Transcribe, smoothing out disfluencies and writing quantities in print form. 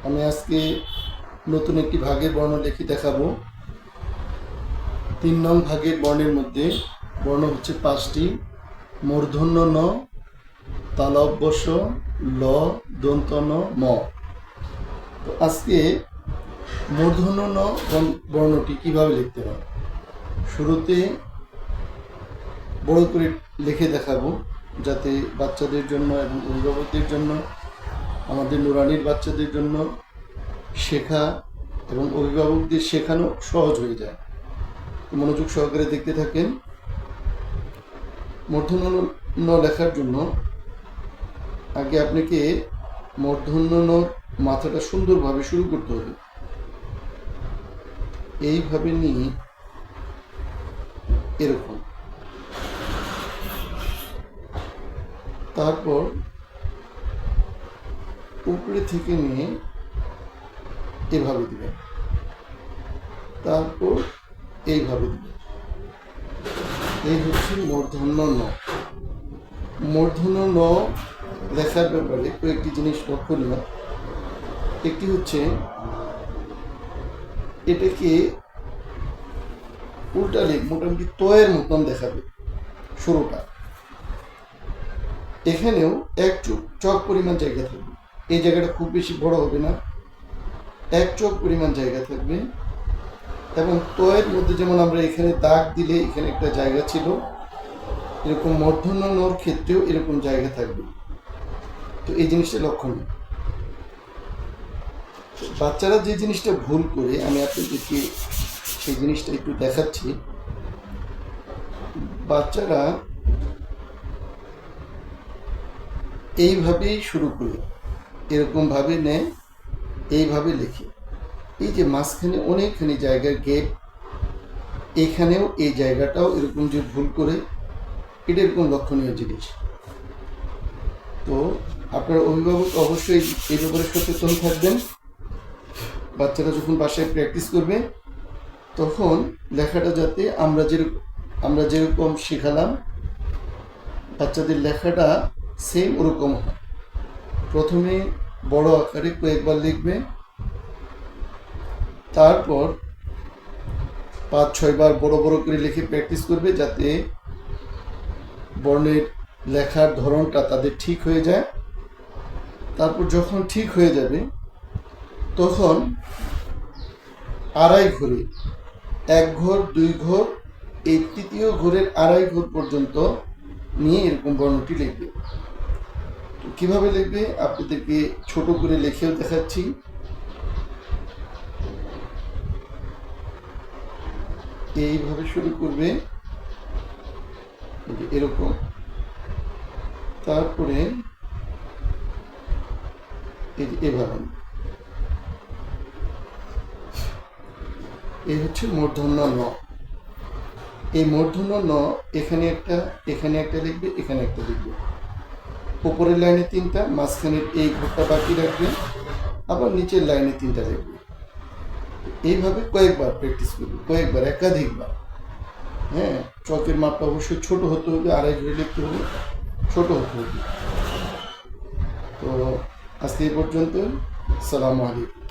আমি আজকে নতুন একটি ভাগের বর্ণ লিখে দেখাবো। 3 নং ভাগের বর্ণের মধ্যে বর্ণ হচ্ছে 5টি: মূর্ধন্য ন, তালব্যস্য, ল, দন্ত ন, ম। তো আজকে মূর্ধন্য ন বর্ণটি কিভাবে লিখতে হয় শুরুতে বড় করে লিখে দেখাবো, যাতে বাচ্চাদের জন্য এবং অভিভাবকদের জন্য, আমাদের নুরানির বাচ্চাদের জন্য শেখা এবং অভিভাবকদের শেখানো সহজ হয়ে যায়। মনোযোগ সহকারে দেখতে থাকেন। মূর্ধন্য ন লেখার জন্য আগে আপনাকে মূর্ধন্য ন মাথাটা সুন্দরভাবে শুরু করতে হবে। এইভাবে নিয়ে এরকম, তারপর উপরে থেকে নিয়ে এভাবে দিবেন, তারপর এইভাবে দিবেন। এই হচ্ছে মূর্ধন্য ন। মূর্ধন্য ন লেখার ব্যাপারে কয়েকটি জিনিস লক্ষণীয়। একটি হচ্ছে এটাকে উল্টালে মোটামুটি তয়ের মতন দেখাবে শুরুটা। এখানেও এক চক পরিমাণ জায়গা থাকবে। এই জায়গাটা খুব বেশি বড় হবে না, এক চক পরিমাণ জায়গা থাকবে। এবং তয়ের মধ্যে যেমন আমরা এখানে দাগ দিলে এখানে একটা জায়গা ছিল, এরকম মূর্ধন্য নর ক্ষেত্রেও এরকম জায়গা থাকবে। তো এই জিনিসটা লক্ষণীয়। বাচ্চারা যে জিনিসটা ভুল করে, আমি আপনাদেরকে সেই জিনিসটা একটু দেখাচ্ছি। বাচ্চারা এইভাবেই শুরু করে এরকমভাবে নেয়, এইভাবে লেখে। এই যে মাঝখানে অনেকখানি জায়গার গ্যাপ, এখানেও এই জায়গাটাও এরকম যে ভুল করে, এটা এরকম লক্ষণীয় জিনিস। তো আপনার অভিভাবক অবশ্যই এই ব্যাপারে সচেতন থাকবেন। বাচ্চারা যখন বাসায় প্র্যাকটিস করবে তখন লেখাটা যাতে আমরা যেরকম শেখালাম বাচ্চাদের লেখাটা সেম ওরকম হয়। প্রথমে বড় আকারে কয়েকবার লিখবে, তারপর 5-6 বার বড় বড় করে লিখে প্র্যাকটিস করবে, যাতে বর্ণের লেখার ধরনটা তাদের ঠিক হয়ে যায়। তারপর যখন ঠিক হয়ে যাবে তখন আড়াই ঘরে, 1 ঘর 2 ঘর, এই 3য় ঘরের আড়াই ঘর পর্যন্ত নিয়ে এরকম বর্ণটি লিখবে। তো কীভাবে লিখবে আপনাদেরকে ছোট করে লিখেও দেখাচ্ছি। এইভাবে শুরু করবে, এরকম, তারপরে এভাবে। এই হচ্ছে মূর্ধন্য ন। এই মূর্ধন্য ন এখানে একটা লিখবে, এখানে একটা লিখবে। উপরের লাইনে 3টা, মাঝখানের এই ঘরটা বাকি রাখবে, আবার নিচের লাইনে 3টা লিখবে। এইভাবে কয়েকবার প্র্যাকটিস করবে, কয়েকবার, একাধিকবার। হ্যাঁ, চকের মাপটা অবশ্যই ছোট হতে হবে, আড়াই ঘরে লিখতে হবে, ছোট হতে হবে। তো আজকে এই পর্যন্ত। আসসালামু আলাইকুম।